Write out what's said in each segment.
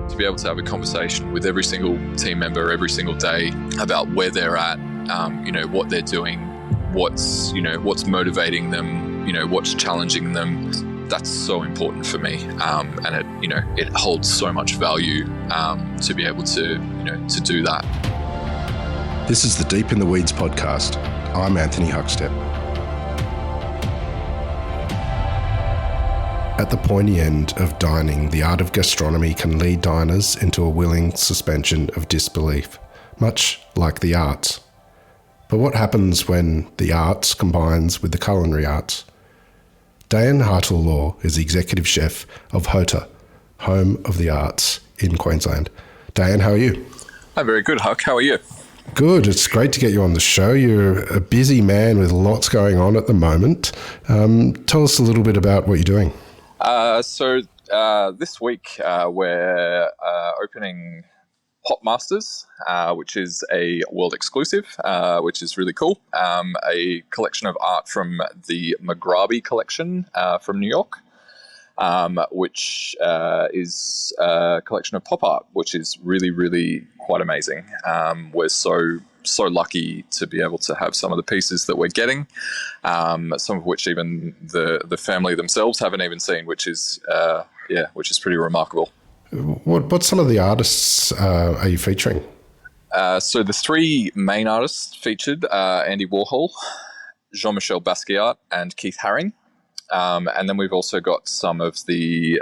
To be able to have a conversation with every single team member every single day about where they're at, what they're doing, what's motivating them, what's challenging them. That's so important for me, and it holds so much value to be able to do that. This is the Deep in the Weeds podcast. I'm Anthony Huckstep. At the pointy end of dining, the art of gastronomy can lead diners into a willing suspension of disbelief, much like the arts. But what happens when the arts combines with the culinary arts? Dayan Hartill-Law is the executive chef of HOTA, Home of the Arts in Queensland. Dayan, how are you? I'm very good, Huck. How are you? Good. It's great to get you on the show. You're a busy man with lots going on at the moment. Tell us a little bit about what you're doing. This week we're opening Pop Masters, which is a world exclusive, which is really cool. A collection of art from the Mugrabi collection from New York, which is a collection of pop art, which is really, really quite amazing. We're so lucky to be able to have some of the pieces that we're getting, some of which even the family themselves haven't even seen, which is pretty remarkable. What some of the artists are you featuring? So the three main artists featured are Andy Warhol, Jean-Michel Basquiat, and Keith Haring. And then we've also got some of the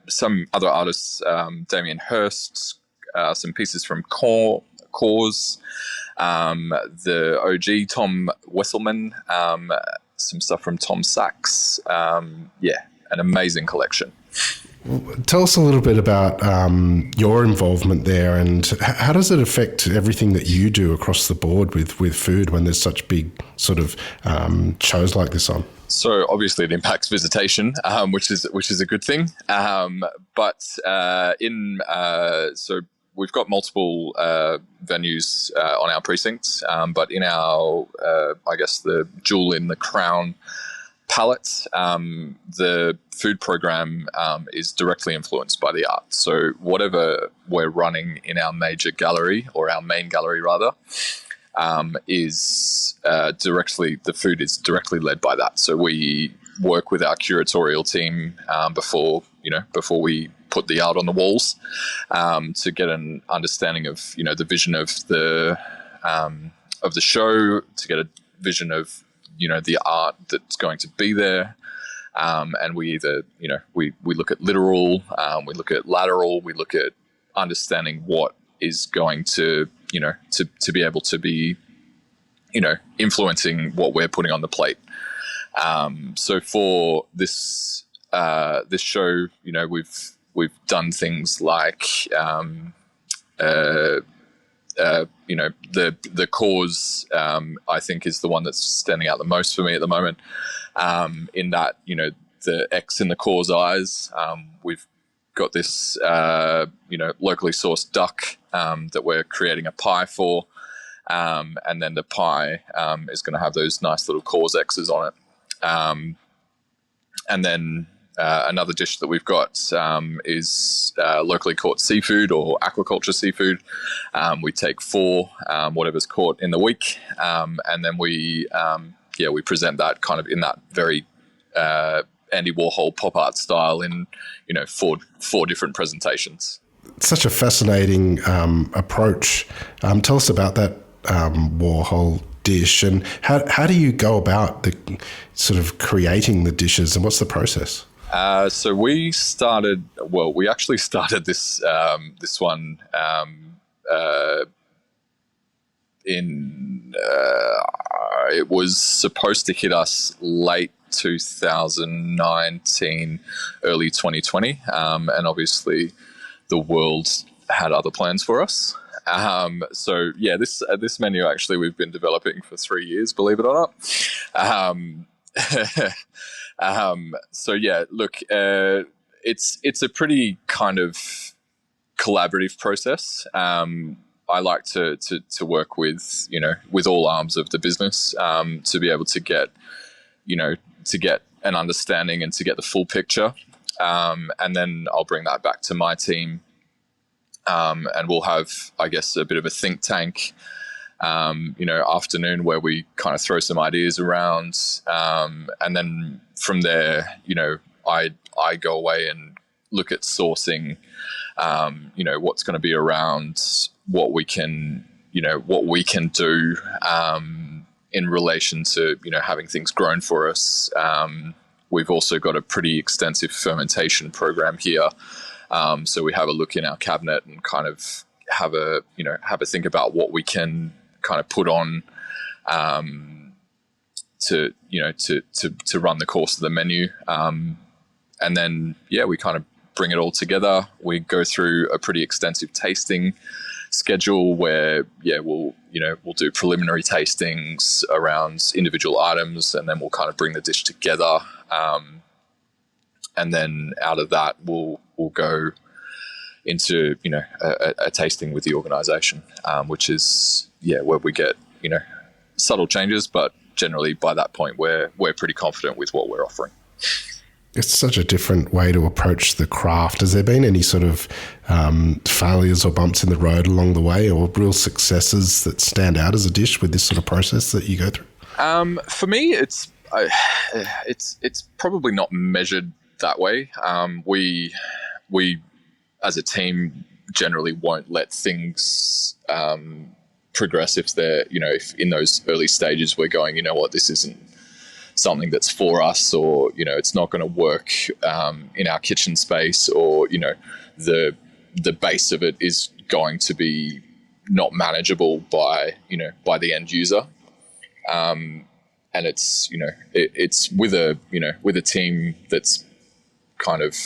some other artists, Damien Hirst, some pieces from Cause, the OG Tom Wesselman, some stuff from Tom Sachs. An amazing collection. Tell us a little bit about your involvement there, and how does it affect everything that you do across the board with food when there's such big sort of shows like this on? So obviously it impacts visitation, which is a good thing. So we've got multiple venues on our precincts, but in our, the jewel in the crown palette, the food program is directly influenced by the art. So whatever we're running in our major gallery, or our main gallery rather, is directly, the food is directly led by that. So we work with our curatorial team before we put the art on the walls, to get an understanding of the vision of the show, to get a vision of the art that's going to be there, and we either we look at literal, we look at lateral, we look at understanding what is going to to be able to be influencing what we're putting on the plate. So for this show, we've done things like the cause, I think, is the one that's standing out the most for me at the moment, in that the X in the cause eyes. We've got this locally sourced duck that we're creating a pie for, and then the pie is going to have those nice little cause X's on it, and then another dish that we've got is locally caught seafood, or aquaculture seafood. We take 4, whatever's caught in the week, and then we present that kind of in that very Andy Warhol pop art style in 4 different presentations. Such a fascinating approach. Tell us about that Warhol dish, and how do you go about the sort of creating the dishes, and what's the process? So we actually started this one it was supposed to hit us late 2019, early 2020, and obviously the world had other plans for us. This menu actually we've been developing for 3 years, believe it or not. It's a pretty kind of collaborative process. I like to work with all arms of the business, to be able to get an understanding and to get the full picture. And then I'll bring that back to my team, and we'll have, I guess, a bit of a think tank, afternoon where we kind of throw some ideas around, and then from there, I go away and look at sourcing, what's going to be around, what we can do in relation to having things grown for us. We've also got a pretty extensive fermentation program here, so we have a look in our cabinet and kind of have a think about what we can kind of put on to run the course of the menu, and then we kind of bring it all together. We go through a pretty extensive tasting schedule where we'll do preliminary tastings around individual items, and then we'll kind of bring the dish together, and then out of that we'll go into a tasting with the organization, which is where we get subtle changes, but generally by that point we're pretty confident with what we're offering. It's such a different way to approach the craft. Has there been any sort of failures or bumps in the road along the way, or real successes that stand out as a dish with this sort of process that you go through? For me, it's probably not measured that way. We as a team generally won't let things progress if they're if in those early stages we're going, this isn't something that's for us, or it's not going to work in our kitchen space, or the base of it is going to be not manageable by the end user, and it's it's with a team that's kind of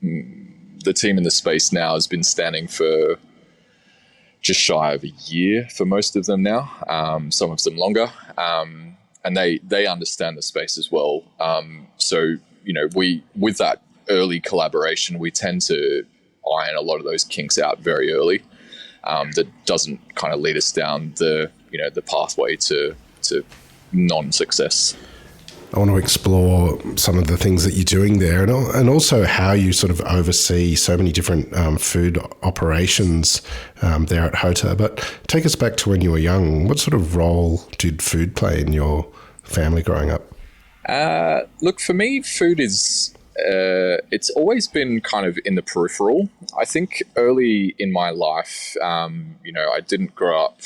the team in the space now has been standing for just shy of a year for most of them now, some of them longer. And they understand the space as well. So, we, with that early collaboration, we tend to iron a lot of those kinks out very early. That doesn't kind of lead us down the pathway to non-success. I want to explore some of the things that you're doing there, and also how you sort of oversee so many different food operations there at HOTA. But take us back to when you were young. What sort of role did food play in your family growing up? Look, for me, food is it's always been kind of in the peripheral. I think early in my life, I didn't grow up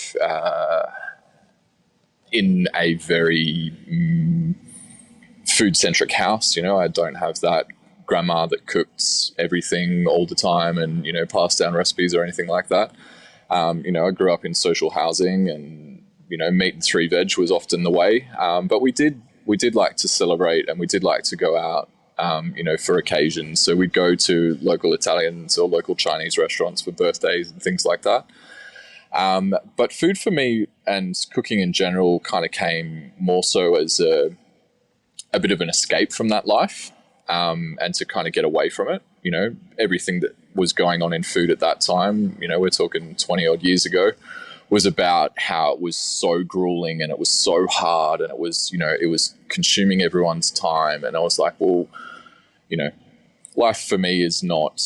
in a very food-centric house. I don't have that grandma that cooked everything all the time and passed down recipes or anything like that. I grew up in social housing, and meat and three veg was often the way. But we did like to celebrate, and we did like to go out for occasions. So we'd go to local Italians or local Chinese restaurants for birthdays and things like that. But food for me and cooking in general kind of came more so as a bit of an escape from that life, and to kind of get away from it. Everything that was going on in food at that time, we're talking 20 odd years ago, was about how it was so grueling and it was so hard, and it was consuming everyone's time. And I was like, well, life for me is not,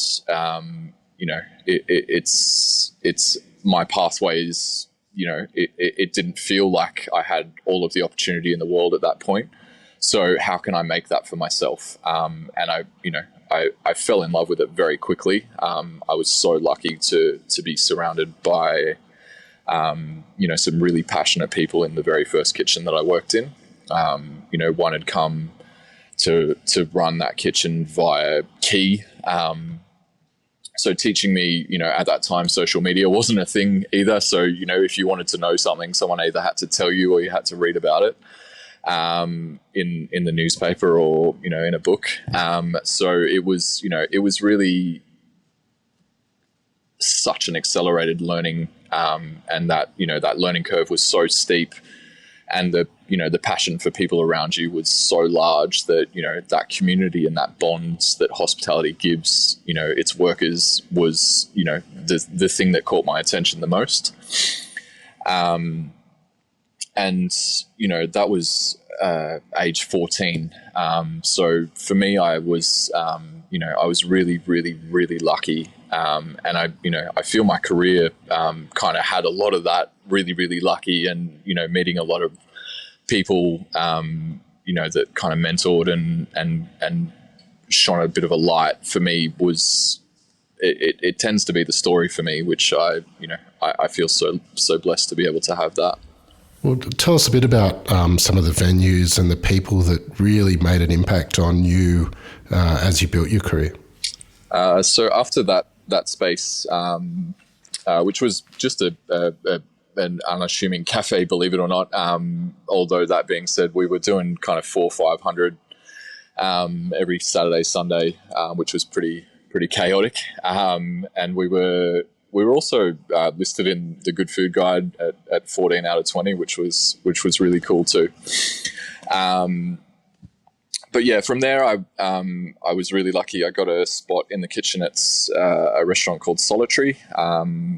it's my pathways. It didn't feel like I had all of the opportunity in the world at that point. So how can I make that for myself? And I fell in love with it very quickly. I was so lucky to be surrounded by, some really passionate people in the very first kitchen that I worked in. One had come to run that kitchen via Quay. So teaching me, at that time, social media wasn't a thing either. So, if you wanted to know something, someone either had to tell you or you had to read about it in the newspaper or, in a book. So it was really such an accelerated learning, and that learning curve was so steep, and the passion for people around you was so large that, that community and that bonds that hospitality gives, its workers was, the thing that caught my attention the most. And, that was age 14. So for me, I was, I was really, really, really lucky. And I feel my career kind of had a lot of that, really, really lucky, and, meeting a lot of people, that kind of mentored and shone a bit of a light for me. It tends to be the story for me, which I feel so blessed to be able to have that. Well, tell us a bit about some of the venues and the people that really made an impact on you as you built your career. So after that space, which was just an unassuming cafe, believe it or not. Although that being said, we were doing kind of 400-500 every Saturday, Sunday, which was pretty chaotic. And we were also listed in the Good Food Guide at 14 out of 20, which was really cool too. But yeah, from there, I was really lucky. I got a spot in the kitchen at a restaurant called Solitary,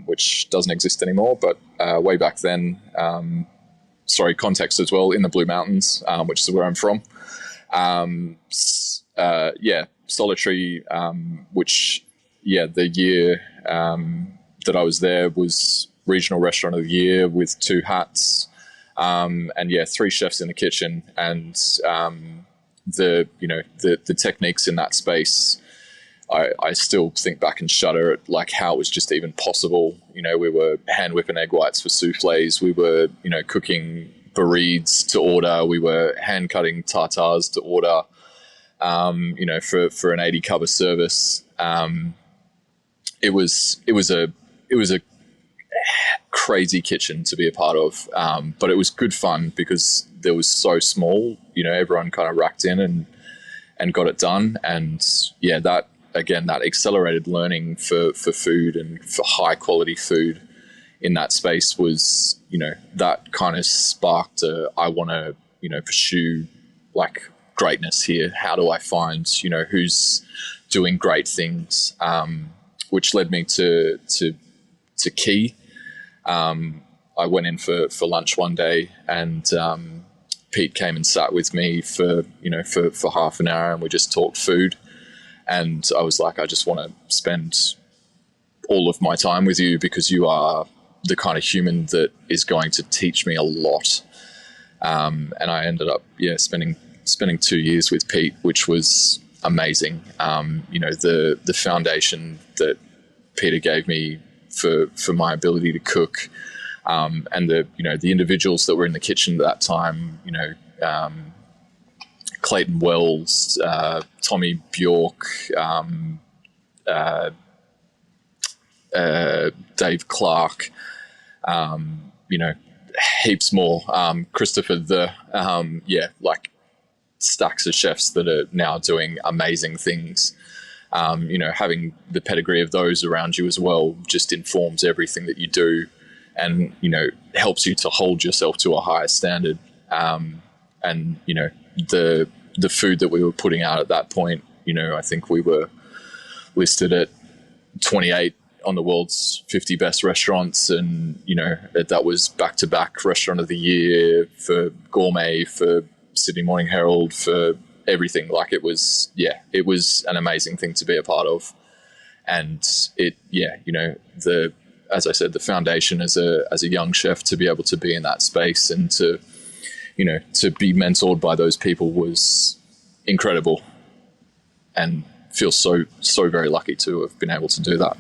which doesn't exist anymore. But way back then, context as well, in the Blue Mountains, which is where I'm from. Solitary, the year that I was there was Regional Restaurant of the Year with 2 hats, and 3 chefs in the kitchen, and the techniques in that space, I still think back and shudder at like how it was just even possible. We were hand whipping egg whites for souffles. We were, cooking bereads to order. We were hand cutting tartars to order, for an 80 cover service. It was a crazy kitchen to be a part of, but it was good fun because there was so small. Everyone kind of racked in and got it done, and that accelerated learning for food and for high quality food in that space was, that kind of sparked I want to pursue like greatness here. How do I find who's doing great things, which led me to Quay. I went in for lunch one day, and Pete came and sat with me for half an hour, and we just talked food. And I was like, I just want to spend all of my time with you because you are the kind of human that is going to teach me a lot. And I ended up spending 2 years with Pete, which was amazing. The foundation that Peter gave me for my ability to cook, and the individuals that were in the kitchen at that time, Clayton Wells, Tommy Bjork, Dave Clark, heaps more, Christopher, stacks of chefs that are now doing amazing things. Having the pedigree of those around you as well just informs everything that you do, and, helps you to hold yourself to a higher standard. And, the food that we were putting out at that point, I think we were listed at 28 on the world's 50 best restaurants. And, that was back-to-back Restaurant of the Year for Gourmet, for Sydney Morning Herald, for everything. Like it was an amazing thing to be a part of. And as I said, the foundation as a young chef to be able to be in that space and to be mentored by those people was incredible, and feel so very lucky to have been able to do that.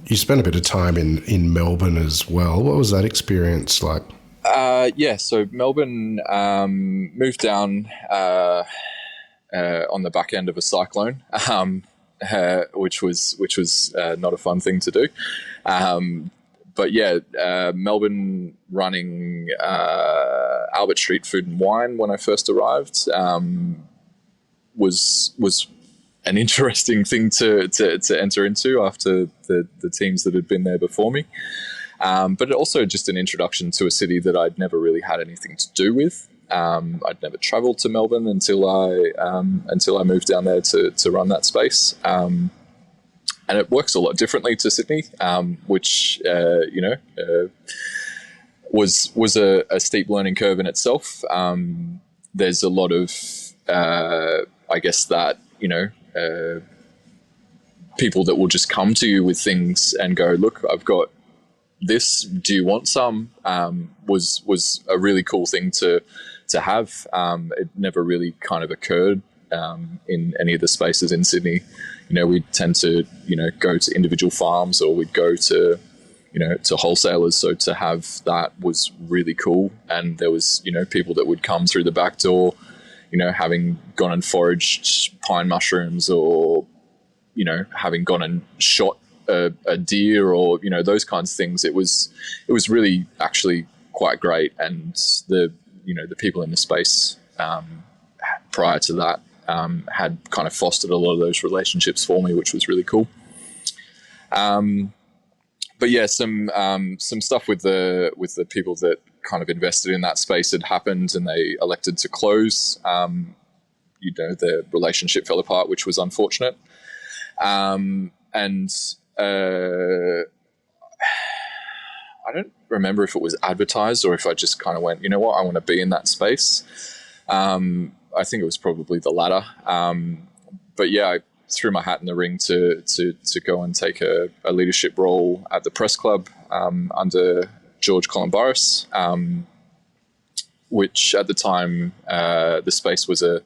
You spent a bit of time in Melbourne as well. What was that experience like? So Melbourne, moved down on the back end of a cyclone, which was not a fun thing to do. Melbourne running Albert Street Food and Wine when I first arrived was an interesting thing to enter into after the teams that had been there before me. But also just an introduction to a city that I'd never really had anything to do with. I'd never travelled to Melbourne until I moved down there to run that space. And it works a lot differently to Sydney, which was a steep learning curve in itself. there's a lot of, I guess that, people that will just come to you with things and go, look, I've got this, do you want some? Was a really cool thing to have. It never really kind of occurred in any of the spaces in Sydney. We tend to, go to individual farms, or we'd go to, to wholesalers. So to have that was really cool. And there was, people that would come through the back door, having gone and foraged pine mushrooms, or, having gone and shot a deer, or, those kinds of things. It was really actually quite great. And the people in the space prior to that had kind of fostered a lot of those relationships for me, which was really cool. But yeah, some stuff with the people that kind of invested in that space had happened, and they elected to close. The relationship fell apart, which was unfortunate. And I don't remember if it was advertised or if I just kind of went, you know what, I want to be in that space. I think it was probably the latter. But yeah, I threw my hat in the ring to go and take a leadership role at the press club under George Columbaris, which at the time the space was a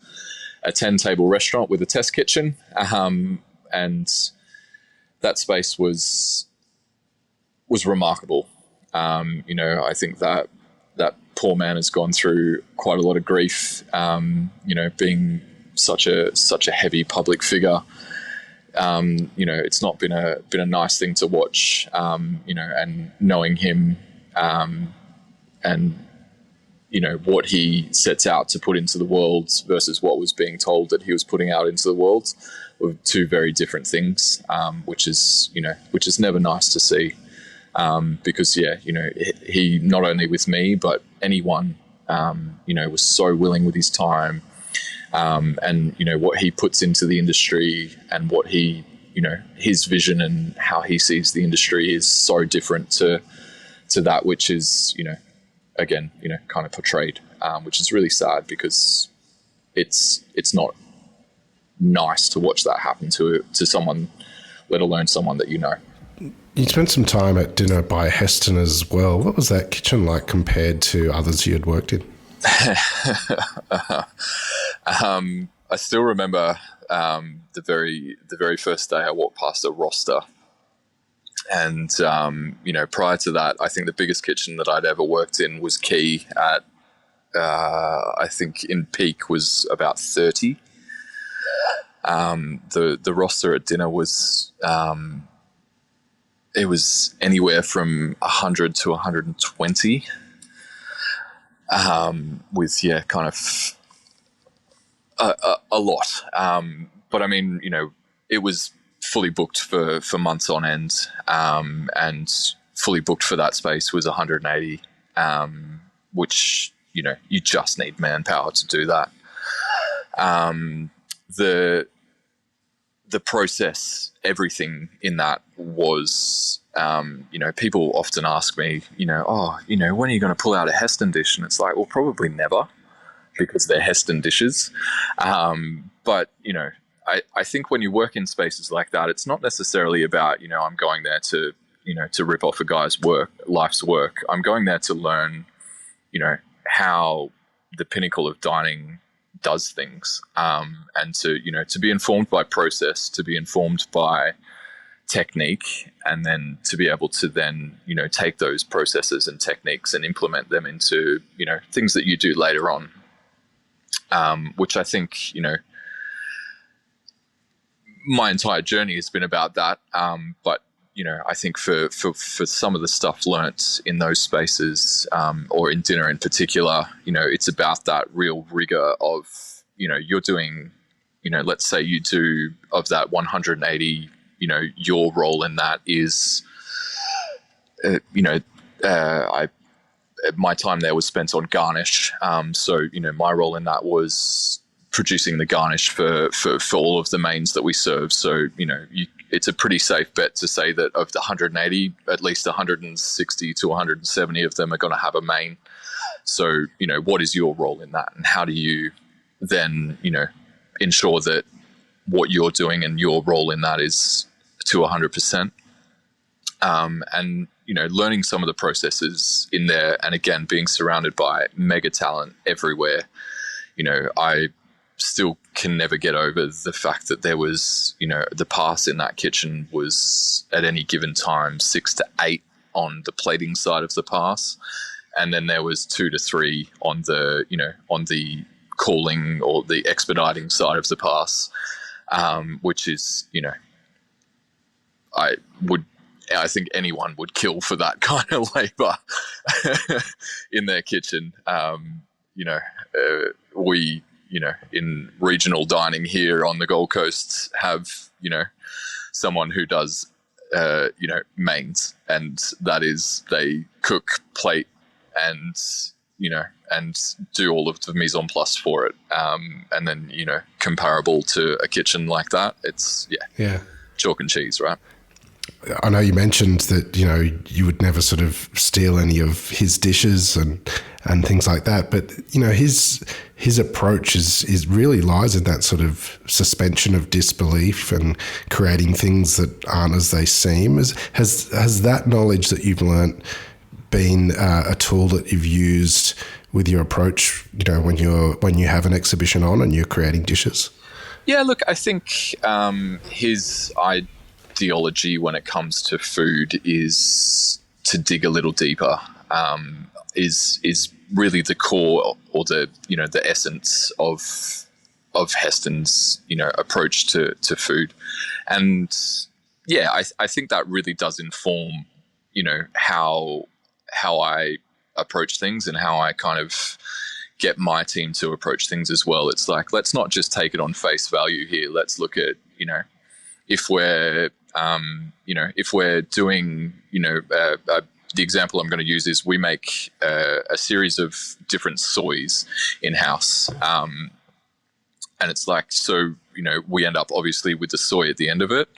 10-table restaurant with a test kitchen, and that space was remarkable. I think that poor man has gone through quite a lot of grief, being such a heavy public figure. It's not been a nice thing to watch, and knowing him, and what he sets out to put into the world versus what was being told that he was putting out into the world were two very different things, which is never nice to see. Because he not only with me, but anyone, was so willing with his time, and what he puts into the industry, and what he, his vision and how he sees the industry is so different to that which is, again, kind of portrayed, which is really sad, because it's not nice to watch that happen to someone, let alone someone that you know. You spent some time at dinner by Heston as well. What was that kitchen like compared to others you had worked in? I still remember the very first day I walked past a roster, and prior to that, I think the biggest kitchen that I'd ever worked in was Quay at I think in peak was about 30. The roster at dinner was it was anywhere from 100 to 120, with kind of a lot. But I mean, it was fully booked for months on end, and fully booked for that space was 180, which you just need manpower to do that. The process, everything in that was, people often ask me, when are you going to pull out a Heston dish? And it's like, well, probably never, because they're Heston dishes. But, I think when you work in spaces like that, it's not necessarily about, I'm going there to, to rip off a guy's life's work. I'm going there to learn, how the pinnacle of dining does things, and to be informed by process, to be informed by technique, and then to be able to then take those processes and techniques and implement them into things that you do later on, which I think my entire journey has been about that, but I think for some of the stuff learnt in those spaces, or in dinner in particular, it's about that real rigor of, you're doing, let's say you do of that 180, your role in that is, my time there was spent on garnish. So, my role in that was producing the garnish for all of the mains that we serve. So, it's a pretty safe bet to say that of the 180, at least 160 to 170 of them are going to have a main. So, what is your role in that, and how do you then, ensure that what you're doing and your role in that is to 100%. And, learning some of the processes in there, and again, being surrounded by mega talent everywhere. I still can never get over the fact that there was, the pass in that kitchen was at any given time 6 to 8 on the plating side of the pass. And then there was 2 to 3 on the, on the calling or the expediting side of the pass, which is, I think anyone would kill for that kind of labor in their kitchen. We, in regional dining here on the Gold Coast have, someone who does, mains, and that is they cook, plate, and, and do all of the mise en place for it. And then, comparable to a kitchen like that, it's, chalk and cheese, right? I know you mentioned that, you would never sort of steal any of his dishes and things like that. But, his approach is really lies in that sort of suspension of disbelief and creating things that aren't as they seem. Has that knowledge that you've learnt been a tool that you've used with your approach, when you have an exhibition on and you're creating dishes? Yeah, look, I think his ideology when it comes to food is to dig a little deeper, is really the core or the the essence of Heston's approach to food. And I think that really does inform how I approach things and how I kind of get my team to approach things as well. It's like, let's not just take it on face value here. Let's look at if we're doing, the example I'm going to use is we make a series of different soys in-house. And it's like, so, we end up obviously with the soy at the end of it.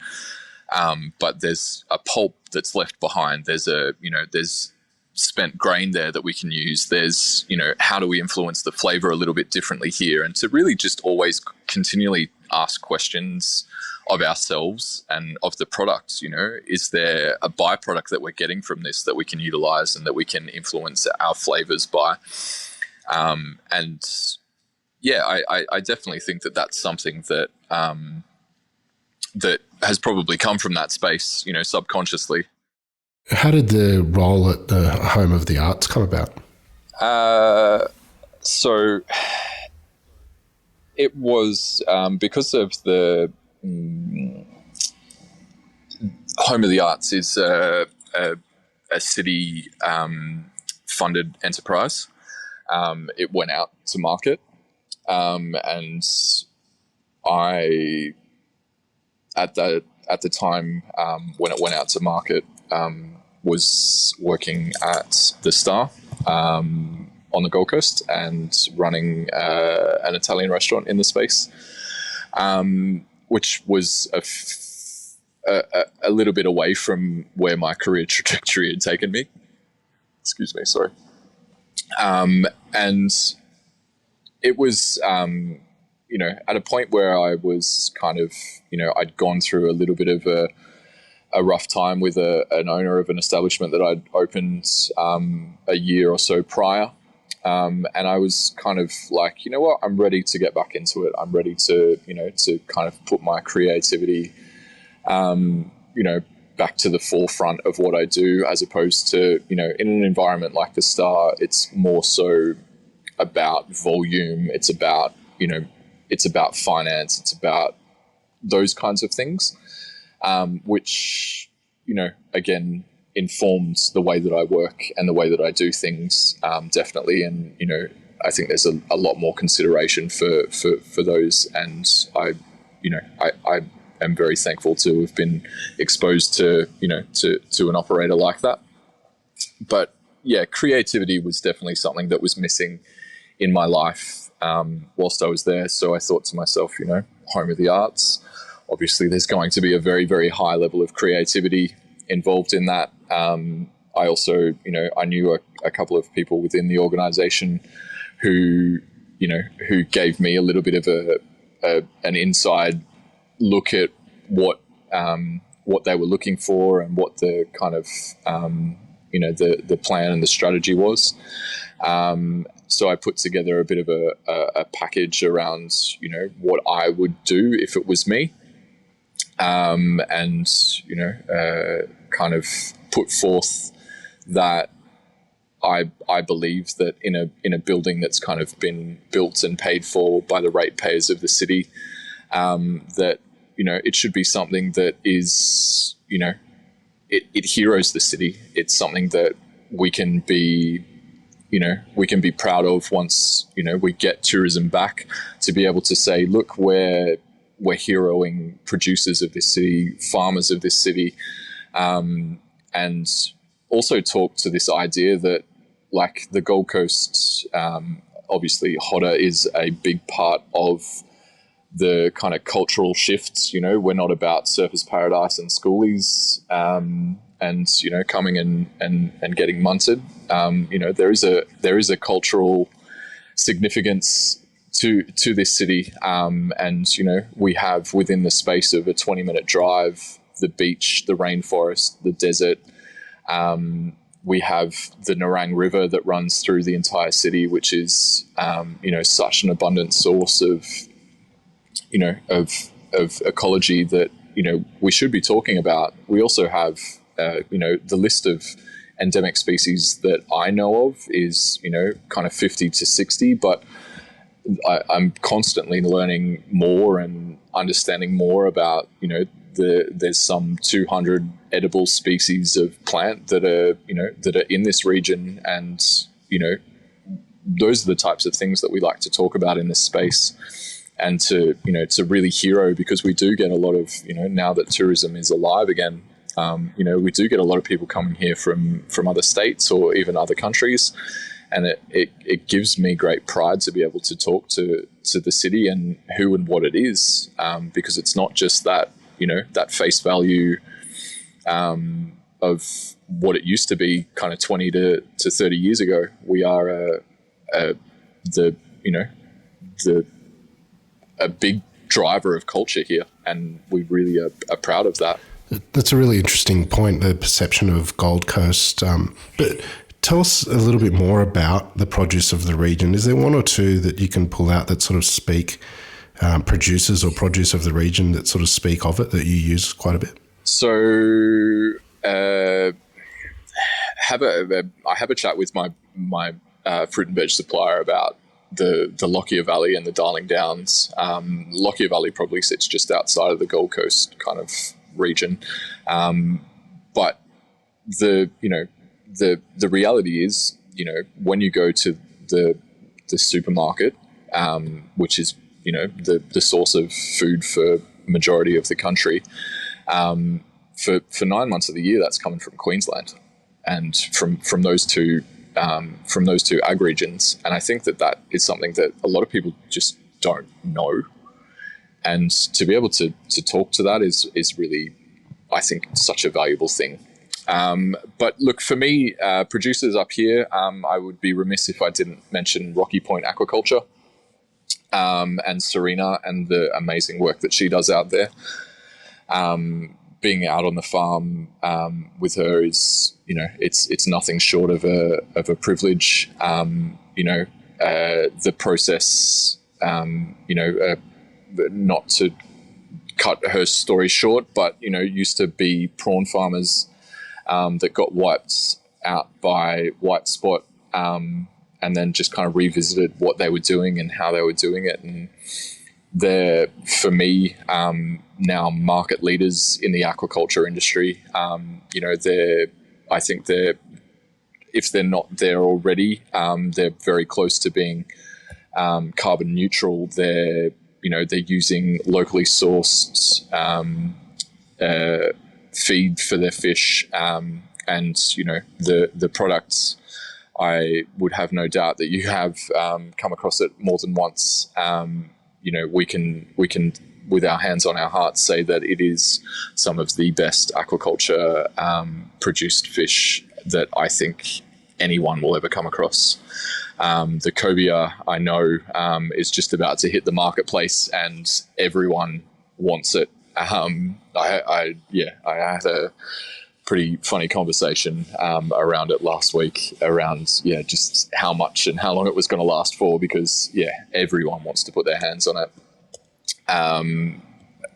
But there's a pulp that's left behind. There's there's spent grain there that we can use. There's, how do we influence the flavor a little bit differently here? And to really just always continually ask questions of ourselves and of the products. Is there a byproduct that we're getting from this that we can utilize and that we can influence our flavors by? I definitely think that that's something that that has probably come from that space, subconsciously. How did the role at the Home of the Arts come about? So it was because of the Home of the Arts is a city funded enterprise. It went out to market, and I at the time when it went out to market was working at the Star on the Gold Coast and running an Italian restaurant in the space, which was a little bit away from where my career trajectory had taken me. Excuse me, sorry. And it was, at a point where I was kind of, I'd gone through a little bit of a rough time with an owner of an establishment that I'd opened a year or so prior. And I was kind of like, you know what, I'm ready to get back into it. I'm ready to, to kind of put my creativity, back to the forefront of what I do, as opposed to, in an environment like the Star, it's more so about volume. It's about, it's about finance. It's about those kinds of things, which, again, informs the way that I work and the way that I do things, definitely. And, I think there's a lot more consideration for those. And I am very thankful to have been exposed to, to an operator like that. But yeah, creativity was definitely something that was missing in my life whilst I was there. So I thought to myself, Home of the Arts, obviously there's going to be a very, very high level of creativity involved in that. I also, I knew a couple of people within the organization who gave me a little bit of an inside look at what they were looking for and what the kind of, the plan and the strategy was. So I put together a bit of a package around, what I would do if it was me. And, kind of put forth that I believe that in a building that's kind of been built and paid for by the ratepayers of the city, that, it should be something that is, it heroes the city. It's something that we can be proud of once, we get tourism back, to be able to say, look, we're heroing producers of this city, farmers of this city, and also talk to this idea that, like, the Gold Coast, obviously HOTA is a big part of the kind of cultural shifts. We're not about surfers paradise and schoolies, and coming and getting munted. There is a cultural significance to this city, and we have within the space of a 20-minute drive the beach, the rainforest, the desert. We have the Nerang River that runs through the entire city, which is such an abundant source of ecology that we should be talking about. We also have the list of endemic species that I know of is kind of 50 to 60, but I'm constantly learning more and understanding more about there's some 200 edible species of plant that are in this region, and those are the types of things that we like to talk about in this space, and to really hero, because we do get a lot of now that tourism is alive again, we do get a lot of people coming here from other states or even other countries, and it gives me great pride to be able to talk to the city and who and what it is, because it's not just that that face value of what it used to be kind of 20 to 30 years ago. We are a big driver of culture here, and we really are proud of that. That's a really interesting point, the perception of Gold Coast. But tell us a little bit more about the produce of the region. Is there one or two that you can pull out that sort of speak, producers or produce of the region that sort of speak of it, that you use quite a bit? So I have a chat with my fruit and veg supplier about the Lockyer Valley and the Darling Downs. Lockyer Valley probably sits just outside of the Gold Coast kind of region, but the reality is, when you go to the supermarket, which is the source of food for majority of the country, for 9 months of the year, that's coming from Queensland and from those two ag regions. And I think that is something that a lot of people just don't know. And to be able to talk to that is really, I think, such a valuable thing. But look, for me, producers up here, I would be remiss if I didn't mention Rocky Point Aquaculture, and Serena and the amazing work that she does out there. Being out on the farm with her is, it's nothing short of a privilege. The process, not to cut her story short, but used to be prawn farmers that got wiped out by white spot, and then just kind of revisited what they were doing and how they were doing it. And they're, for me, now market leaders in the aquaculture industry. I think if they're not there already, they're very close to being carbon neutral. They're using locally sourced feed for their fish, and the products. I would have no doubt that you have come across it more than once. We can, with our hands on our hearts, say that it is some of the best aquaculture produced fish that I think anyone will ever come across. The cobia, I know, is just about to hit the marketplace, and everyone wants it. I had a pretty funny conversation around it last week around just how much and how long it was going to last for, because everyone wants to put their hands on it.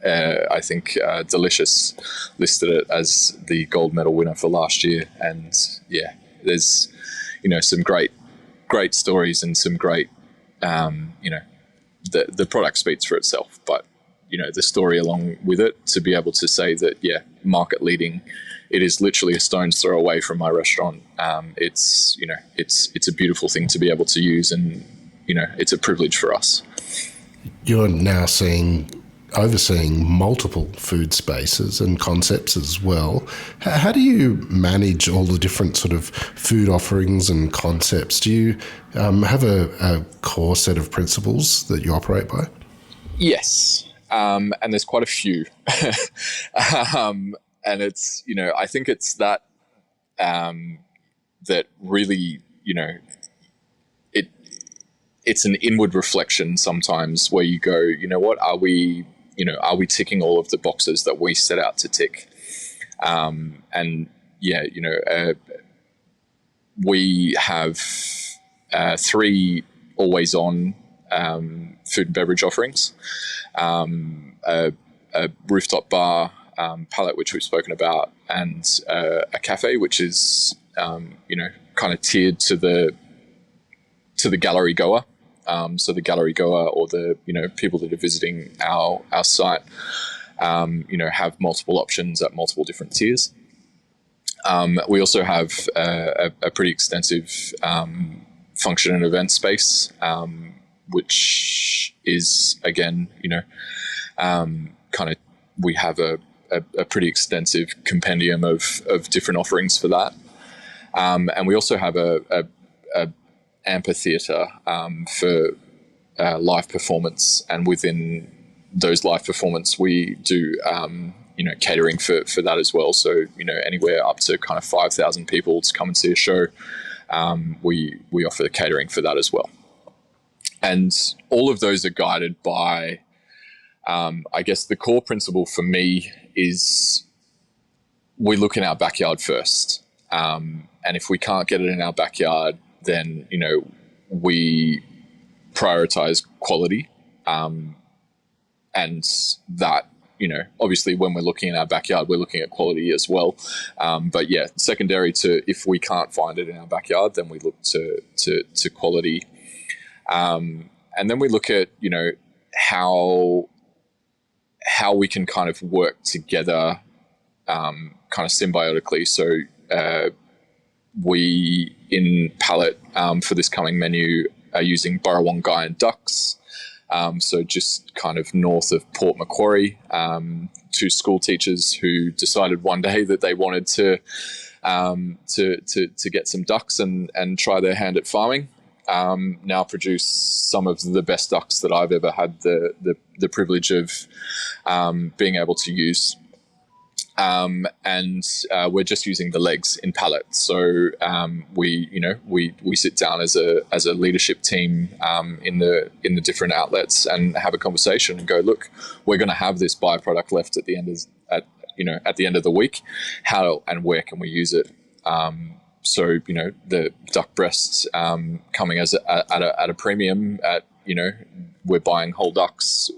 I think Delicious listed it as the gold medal winner for last year, and there's some great stories and some great the product speaks for itself, but the story along with it, to be able to say that market leading, it is literally a stone's throw away from my restaurant. It's a beautiful thing to be able to use, and it's a privilege for us. You're now overseeing multiple food spaces and concepts as well. How do you manage all the different sort of food offerings and concepts? Do you have a core set of principles that you operate by? Yes, and there's quite a few. And it's, I think it's that that really, it's an inward reflection sometimes where you go, what are we ticking all of the boxes that we set out to tick? We have 3 always on food and beverage offerings, a rooftop bar, palette, which we've spoken about, and a cafe, which is kind of tiered to the gallery goer. So the gallery goer, or the people that are visiting our site, have multiple options at multiple different tiers. We also have a pretty extensive function and event space, which is again, we have a pretty extensive compendium of different offerings for that. And we also have a amphitheatre for live performance, and within those live performance we do catering for that as well. So anywhere up to kind of 5,000 people to come and see a show, we offer the catering for that as well. And all of those are guided by I guess the core principle for me is we look in our backyard first, and if we can't get it in our backyard, then we prioritize quality, and that obviously when we're looking in our backyard, we're looking at quality as well, but secondary to, if we can't find it in our backyard, then we look to quality, and then we look at how we can kind of work together kind of symbiotically. So we, in palette, for this coming menu, are using Burrawongai and ducks. So just kind of north of Port Macquarie, 2 school teachers who decided one day that they wanted to get some ducks and try their hand at farming. Now produce some of the best ducks that I've ever had the privilege of being able to use. And we're just using the legs in palette. So we sit down as a leadership team in the different outlets and have a conversation and go, look, we're going to have this byproduct left at the end of the week. How and where can we use it? So the duck breasts coming at a premium. We're buying whole ducks.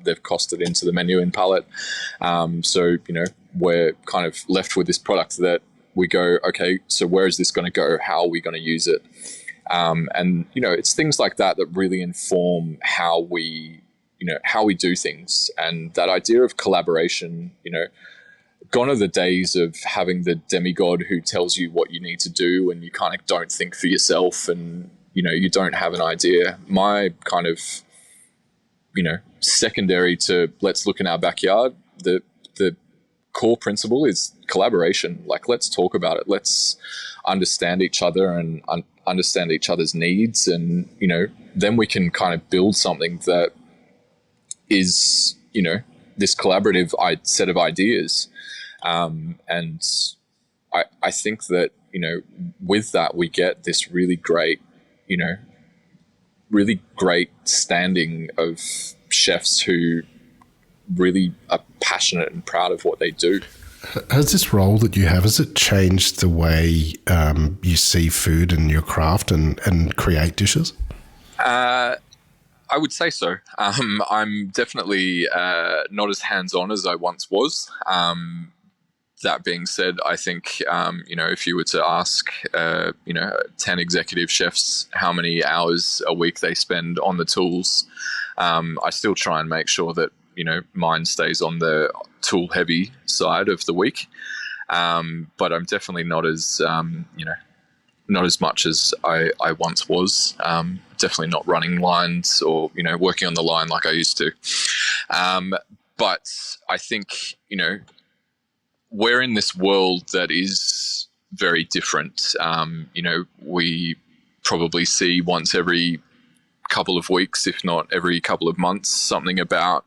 They've costed into the menu in palette. So we're kind of left with this product that we go, okay, so where is this going to go? How are we going to use it? And it's things like that that really inform how we do things. And that idea of collaboration, gone are the days of having the demigod who tells you what you need to do and you kind of don't think for yourself and, you don't have an idea. My kind of, secondary to let's look in our backyard, the core principle is collaboration. Like, let's talk about it. Let's understand each other and understand each other's needs. And, then we can kind of build something that is, this collaborative set of ideas. And I think that, with that, we get this really great, really great standing of chefs who really are passionate and proud of what they do. Has this role that you have, has it changed the way you see food and your craft and create dishes? I would say so. I'm definitely not as hands-on as I once was. That being said, I think, if you were to ask, 10 executive chefs how many hours a week they spend on the tools, I still try and make sure that, mine stays on the tool-heavy side of the week. But I'm definitely not as, not as much as I once was. Definitely not running lines or, working on the line like I used to. But I think, we're in this world that is very different. We probably see once every couple of weeks, if not every couple of months, something about,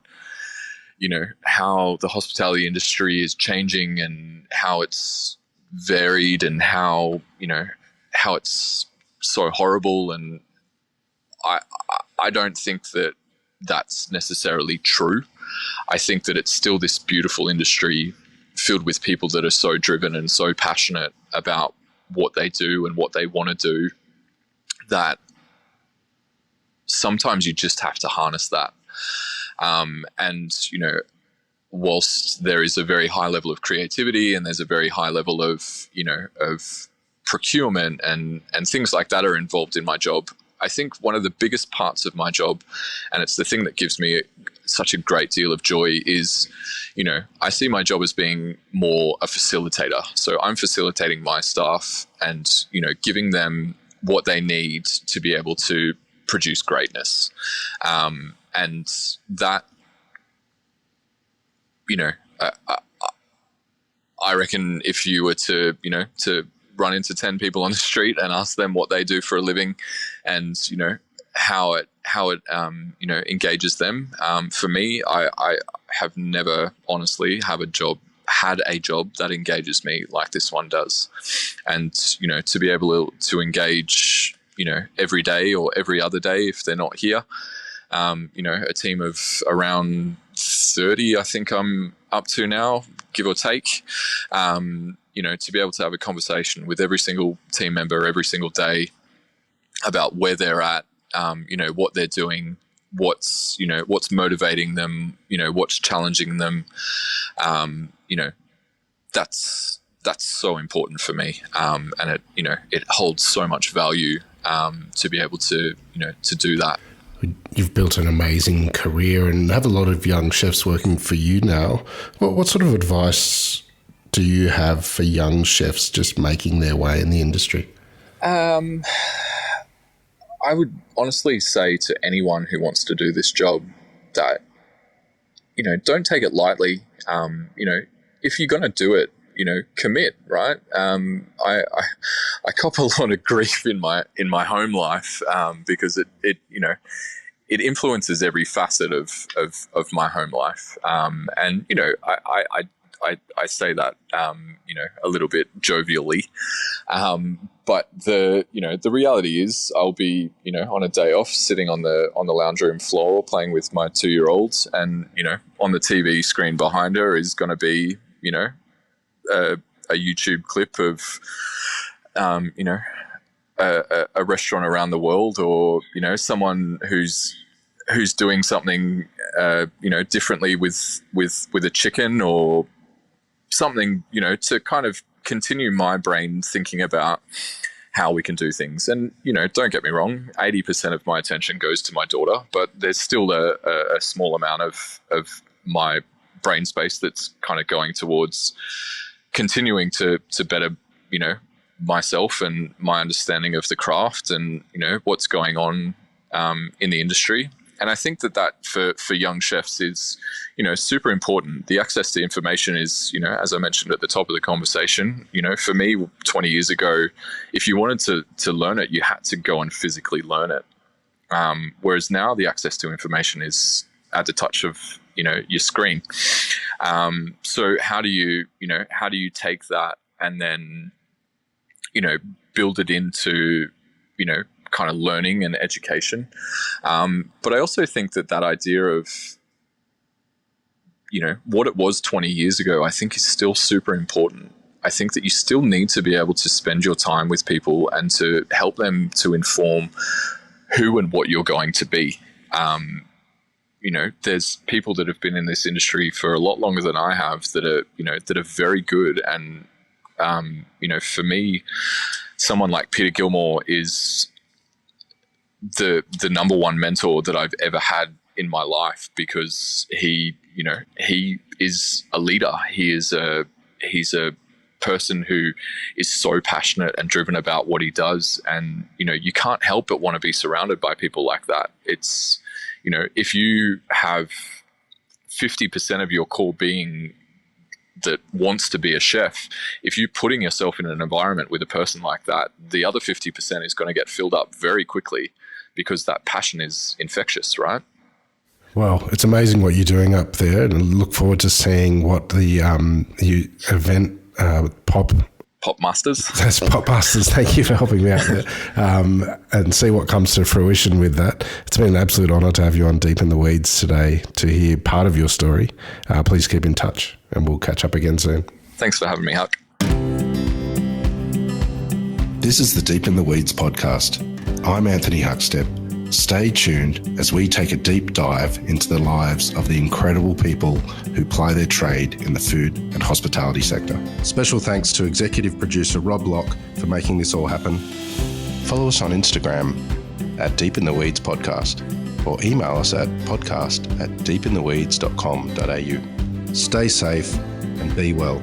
how the hospitality industry is changing and how it's varied and how it's so horrible. And I don't think that that's necessarily true. I think that it's still this beautiful industry filled with people that are so driven and so passionate about what they do and what they want to do, that sometimes you just have to harness that. And, whilst there is a very high level of creativity and there's a very high level of, of procurement and things like that are involved in my job, I think one of the biggest parts of my job, and it's the thing that gives me such a great deal of joy, is, I see my job as being more a facilitator. So I'm facilitating my staff and, giving them what they need to be able to produce greatness. And that, I reckon if you were to, to run into 10 people on the street and ask them what they do for a living and, how it engages them. For me, I have never honestly had a job that engages me like this one does. And, to be able to engage, every day or every other day if they're not here, a team of around 30, I think I'm up to now, give or take, to be able to have a conversation with every single team member every single day about where they're at, what they're doing, what's motivating them, what's challenging them. That's so important for me. And it holds so much value, to be able to do that. You've built an amazing career and have a lot of young chefs working for you now. What sort of advice do you have for young chefs just making their way in the industry? I would honestly say to anyone who wants to do this job that, don't take it lightly. If you're going to do it, commit, right? I cop a lot of grief in my home life, because it influences every facet of my home life. And, I say that, a little bit jovially. But the reality is I'll be, on a day off sitting on the lounge room floor playing with my 2-year-old, and, on the TV screen behind her is going to be, a YouTube clip of, a restaurant around the world, or, someone who's doing something, differently with a chicken or something, to kind of continue my brain thinking about how we can do things. And, don't get me wrong, 80% of my attention goes to my daughter, but there's still a small amount of my brain space that's kind of going towards continuing to better, myself and my understanding of the craft and, what's going on in the industry. And I think that for young chefs is, super important. The access to information is, as I mentioned at the top of the conversation, for me 20 years ago, if you wanted to learn it, you had to go and physically learn it. Whereas now the access to information is at the touch of, your screen. So how do you take that and then, build it into, kind of learning and education. But I also think that idea of, what it was 20 years ago, I think is still super important. I think that you still need to be able to spend your time with people and to help them to inform who and what you're going to be. There's people that have been in this industry for a lot longer than I have that are very good. And, for me, someone like Peter Gilmore is the number one mentor that I've ever had in my life, because he is a leader. He's a person who is so passionate and driven about what he does. And, you can't help but want to be surrounded by people like that. It's, if you have 50% of your core being that wants to be a chef, if you're putting yourself in an environment with a person like that, the other 50% is going to get filled up very quickly, because that passion is infectious, right? Well, it's amazing what you're doing up there, and I look forward to seeing what the event Pop Masters. That's Pop Masters. Thank you for helping me out there, and see what comes to fruition with that. It's been an absolute honour to have you on Deep in the Weeds today to hear part of your story. Please keep in touch, and we'll catch up again soon. Thanks for having me, Huck. This is the Deep in the Weeds podcast. I'm Anthony Huckstep. Stay tuned as we take a deep dive into the lives of the incredible people who ply their trade in the food and hospitality sector. Special thanks to executive producer Rob Locke for making this all happen. Follow us on Instagram at Deep in the Weeds Podcast, or email us at podcast@deepintheweeds.com.au. Stay safe and be well.